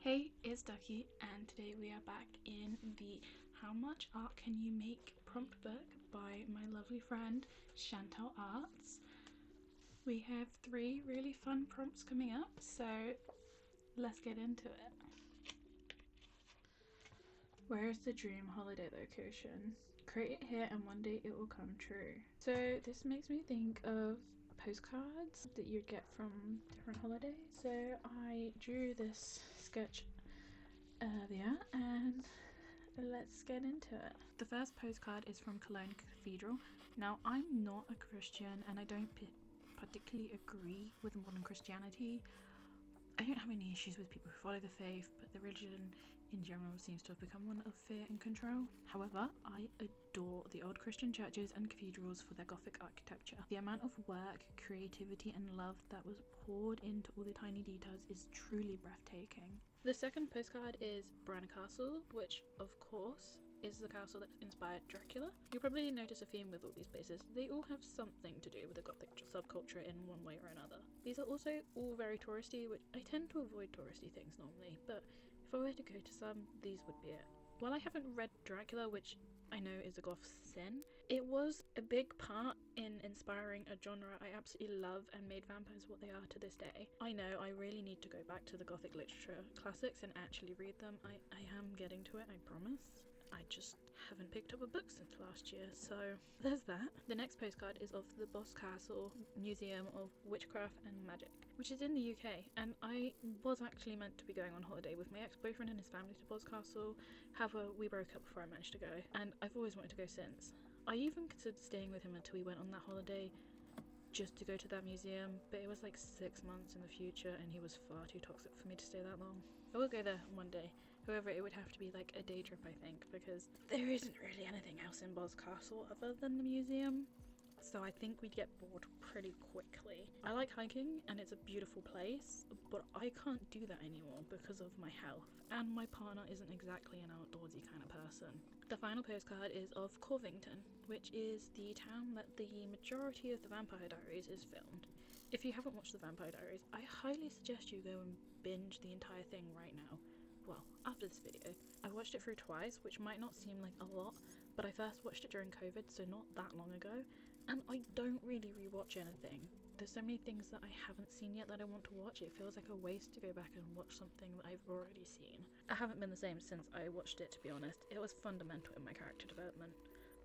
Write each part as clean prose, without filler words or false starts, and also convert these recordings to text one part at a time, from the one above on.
Hey, it's Ducky, and today we are back in the How Much Art Can You Make prompt book by my lovely friend Chantal Arts. We have 3 really fun prompts coming up, so let's get into it. Where is the dream holiday location? Create it here and one day it will come true. So this makes me think of postcards that you'd get from different holidays. So I drew this sketch earlier and let's get into it. The first postcard is from Cologne Cathedral. Now, I'm not a Christian and I don't particularly agree with modern Christianity. I don't have any issues with people who follow the faith, but the religion in general seems to have become one of fear and control. However, I adore the old Christian churches and cathedrals for their Gothic architecture. The amount of work, creativity and love that was poured into all the tiny details is truly breathtaking. The second postcard is Bran Castle, which of course is the castle that inspired Dracula. You'll probably notice a theme with all these places. They all have something to do with the Gothic subculture in one way or another. These are also all very touristy, which I tend to avoid touristy things normally, but if I were to go to some, these would be it. While I haven't read Dracula, which I know is a goth sin, it was a big part in inspiring a genre I absolutely love and made vampires what they are to this day. I know I really need to go back to the Gothic literature classics and actually read them. I am getting to it, I promise. I just haven't picked up a book since last year, so there's that. The next postcard is of the Boss Castle Museum of Witchcraft and Magic, which is in the UK, and I was actually meant to be going on holiday with my ex-boyfriend and his family to Boss Castle. However, we broke up before I managed to go, and I've always wanted to go since. I even considered staying with him until we went on that holiday just to go to that museum, but it was like 6 months in the future and he was far too toxic for me to stay that long. I will go there one day. However, it would have to be like a day trip, I think, because there isn't really anything else in Boz Castle other than the museum. So I think we'd get bored pretty quickly. I like hiking and it's a beautiful place, but I can't do that anymore because of my health. And my partner isn't exactly an outdoorsy kind of person. The final postcard is of Corvington, which is the town that the majority of the Vampire Diaries is filmed. If you haven't watched the Vampire Diaries, I highly suggest you go and binge the entire thing right now. Well, after this video. I watched it through twice, which might not seem like a lot, but I first watched it during COVID, so not that long ago, and I don't really rewatch anything. There's so many things that I haven't seen yet that I want to watch. It feels like a waste to go back and watch something that I've already seen. I haven't been the same since I watched it, to be honest. It was fundamental in my character development.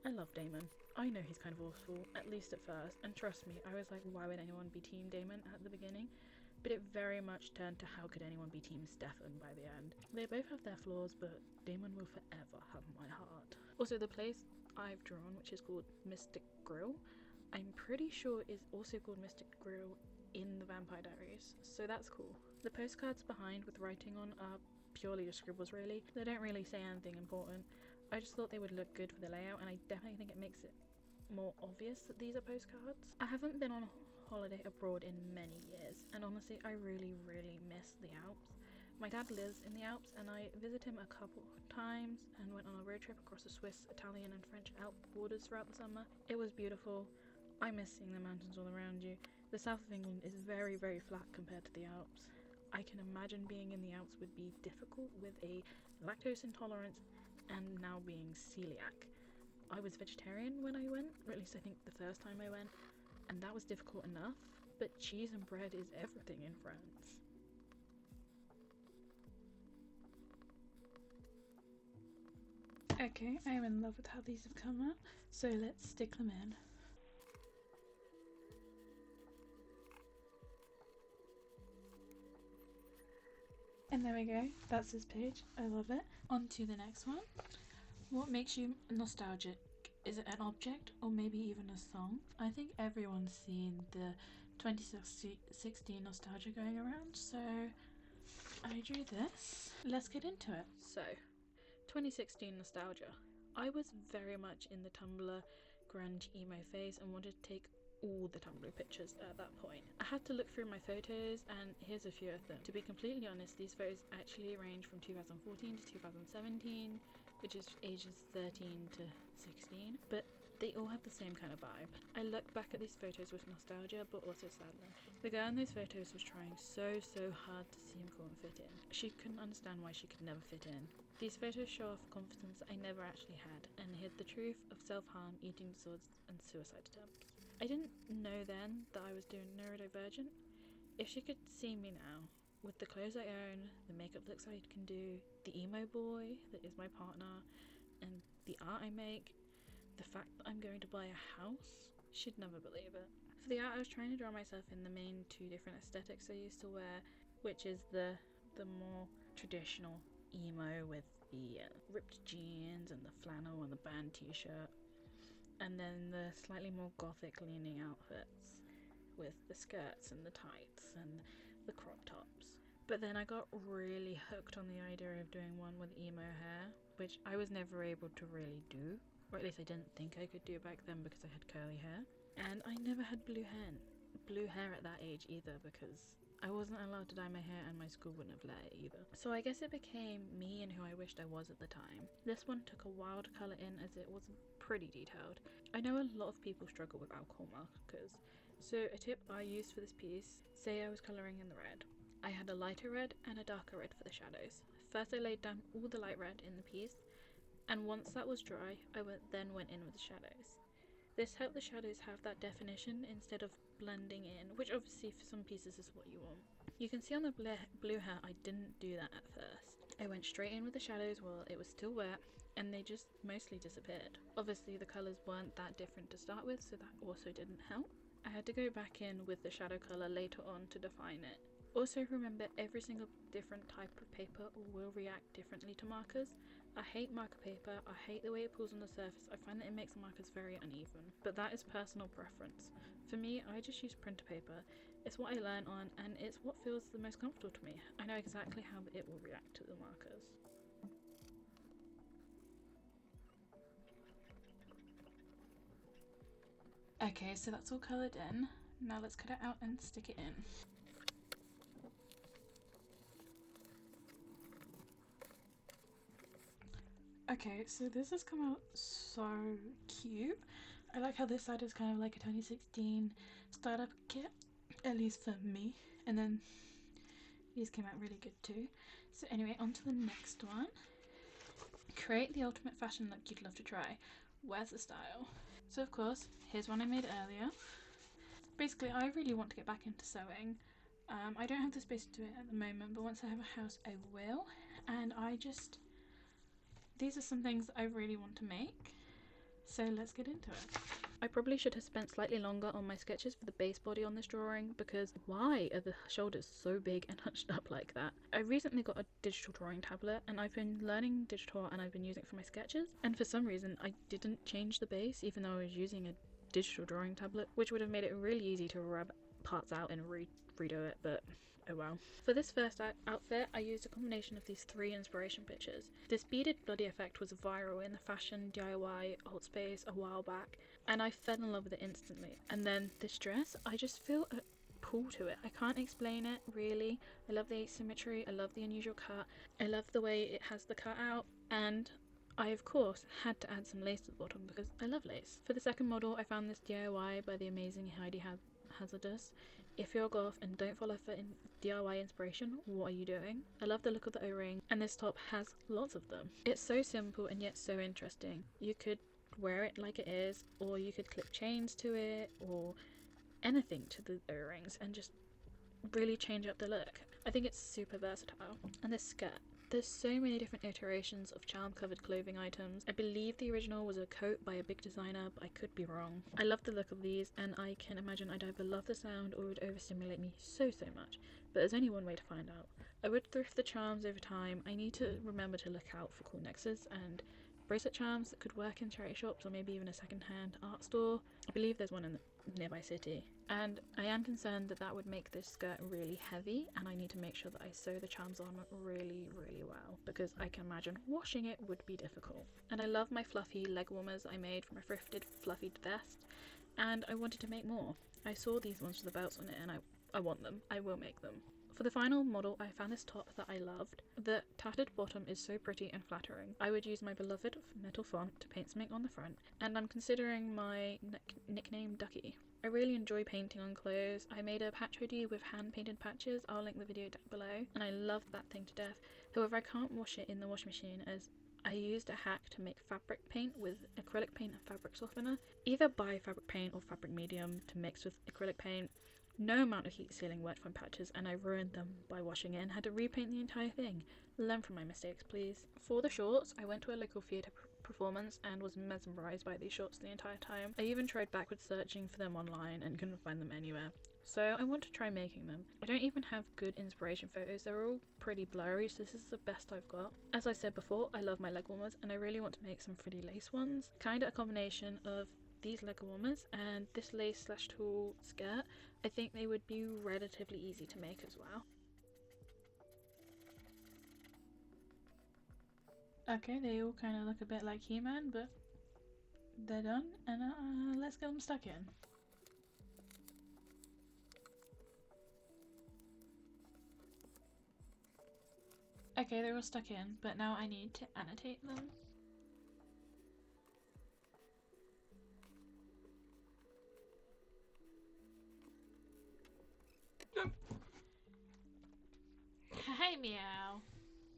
I love Damon. I know he's kind of awful, at least at first, and trust me, I was like, why would anyone be Team Damon at the beginning? But it very much turned to how could anyone be Team Stefan by the end. They both have their flaws, but Damon will forever have my heart. Also, the place I've drawn, which is called Mystic Grill, I'm pretty sure is also called Mystic Grill in the Vampire Diaries, so that's cool. The postcards behind with writing on are purely just scribbles really. They don't really say anything important. I just thought they would look good for the layout, and I definitely think it makes it more obvious that these are postcards. I haven't been on holiday abroad in many years, and honestly I really miss the Alps. My dad lives in the Alps and I visited him a couple of times and went on a road trip across the Swiss, Italian and French Alp borders throughout the summer. It was beautiful. I miss seeing the mountains all around you. The south of England is very flat compared to the Alps. I can imagine being in the Alps would be difficult with a lactose intolerance and now being celiac. I was vegetarian when I went, or at least I think the first time I went, and that was difficult enough, but cheese and bread is everything in France. Okay, I'm in love with how these have come out, so let's stick them in. And there we go, that's this page, I love it. On to the next one. What makes you nostalgic? Is it an object or maybe even a song? I think everyone's seen the 2016 nostalgia going around, so I drew this. Let's get into it. So, 2016 nostalgia. I was very much in the Tumblr grunge emo phase and wanted to take all the Tumblr pictures at that point. I had to look through my photos and here's a few of them. To be completely honest, these photos actually range from 2014 to 2017, which is ages 13 to 16, but they all have the same kind of vibe. I look back at these photos with nostalgia but also sadness. The girl in those photos was trying so hard to seem cool and fit in. She couldn't understand why she could never fit in. These photos show off confidence I never actually had and hid the truth of self-harm, eating disorders and suicide attempts. I didn't know then that I was doing neurodivergent. If she could see me now, with the clothes I own, the makeup looks I can do, the emo boy that is my partner, and the art I make, the fact that I'm going to buy a house, she'd never believe it. For the art, I was trying to draw myself in the main two different aesthetics I used to wear, which is the more traditional emo with the ripped jeans and the flannel and the band t-shirt, and then the slightly more gothic leaning outfits with the skirts and the tights and the crop tops. But then I got really hooked on the idea of doing one with emo hair, which I was never able to really do, or at least I didn't think I could do back then because I had curly hair. And I never had blue hair at that age either, because I wasn't allowed to dye my hair and my school wouldn't have let it either. So I guess it became me and who I wished I was at the time. This one took a wild colour in as it was pretty detailed. I know a lot of people struggle with alcohol markers, so a tip I used for this piece, say I was colouring in the red. I had a lighter red and a darker red for the shadows. First I laid down all the light red in the piece, and once that was dry, I then went in with the shadows. This helped the shadows have that definition instead of blending in, which obviously for some pieces is what you want. You can see on the blue hair I didn't do that at first. I went straight in with the shadows while it was still wet, and they just mostly disappeared. Obviously the colours weren't that different to start with, so that also didn't help. I had to go back in with the shadow colour later on to define it. Also remember, every single different type of paper will react differently to markers. I hate marker paper, I hate the way it pulls on the surface, I find that it makes the markers very uneven, but that is personal preference. For me, I just use printer paper. It's what I learn on, and it's what feels the most comfortable to me. I know exactly how it will react to the markers. Okay, so that's all coloured in. Now let's cut it out and stick it in. Okay, so this has come out so cute. I like how this side is kind of like a 2016 startup kit, at least for me. And then these came out really good too. So anyway, on to the next one. Create the ultimate fashion look you'd love to try. Where's the style? So of course, here's one I made earlier. Basically, I really want to get back into sewing. I don't have the space to do it at the moment, but once I have a house, I will. And these are some things I really want to make, so let's get into it. I probably should have spent slightly longer on my sketches for the base body on this drawing, because why are the shoulders so big and hunched up like that? I recently got a digital drawing tablet and I've been learning digital and I've been using it for my sketches, and for some reason I didn't change the base even though I was using a digital drawing tablet, which would have made it really easy to rub parts out and redo it, but oh well. For this first outfit, I used a combination of these 3 inspiration pictures. This beaded bloody effect was viral in the fashion DIY alt space a while back, and I fell in love with it instantly. And then this dress, I just feel a pull to it. I can't explain it really. I love the asymmetry, I love the unusual cut, I love the way it has the cut out, and I of course had to add some lace to the bottom because I love lace. For the second model, I found this DIY by the amazing Heidi Hazardous. If you're a goth and don't fall for DIY inspiration, what are you doing? I love the look of the O-ring, and this top has lots of them. It's so simple and yet so interesting. You could wear it like it is, or you could clip chains to it, or anything to the O-rings and just really change up the look. I think it's super versatile. And this skirt. There's so many different iterations of charm-covered clothing items. I believe the original was a coat by a big designer, but I could be wrong. I love the look of these, and I can imagine I'd either love the sound or it would overstimulate me so much. But there's only one way to find out. I would thrift the charms over time. I need to remember to look out for cool necklaces and bracelet charms that could work in charity shops or maybe even a second-hand art store. I believe there's one in the nearby city. And I am concerned that that would make this skirt really heavy, and I need to make sure that I sew the charms on really well, because I can imagine washing it would be difficult. And I love my fluffy leg warmers I made from a thrifted fluffy vest, and I wanted to make more. I saw these ones with the belts on it and I want them. I will make them. For the final model, I found this top that I loved. The tattered bottom is so pretty and flattering. I would use my beloved metal font to paint something on the front, and I'm considering my nickname Ducky. I really enjoy painting on clothes. I made a patch hoodie with hand painted patches. I'll link the video down below, and I loved that thing to death. However, I can't wash it in the washing machine as I used a hack to make fabric paint with acrylic paint and fabric softener. Either buy fabric paint or fabric medium to mix with acrylic paint. No amount of heat sealing worked for patches, and I ruined them by washing it and had to repaint the entire thing. Learn from my mistakes, please. For the shorts, I went to a local theatre performance and was mesmerised by these shorts the entire time. I even tried backwards searching for them online and couldn't find them anywhere. So I want to try making them. I don't even have good inspiration photos, they're all pretty blurry, so this is the best I've got. As I said before, I love my leg warmers and I really want to make some pretty lace ones. Kinda a combination of these leg warmers and this lace / tulle skirt. I think they would be relatively easy to make as well. Okay, they all kind of look a bit like He-Man, but they're done, and let's get them stuck in. Okay, they're all stuck in, but now I need to annotate them. Hi, meow.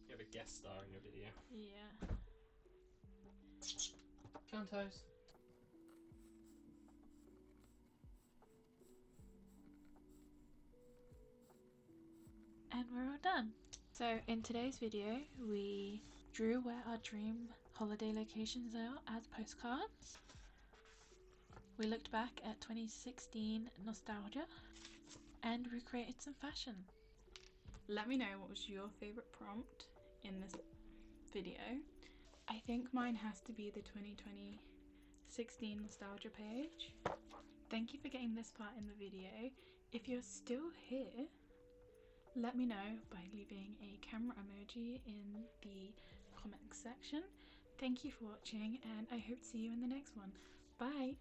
You have a guest star in your video. Yeah. Cantos. And we're all done. So in today's video, we drew where our dream holiday locations are as postcards. We looked back at 2016 nostalgia and recreated some fashion. Let me know what was your favourite prompt in this video. I think mine has to be the 2016 nostalgia page. Thank you for getting this part in the video. If you're still here, let me know by leaving a camera emoji in the comments section. Thank you for watching, and I hope to see you in the next one. Bye!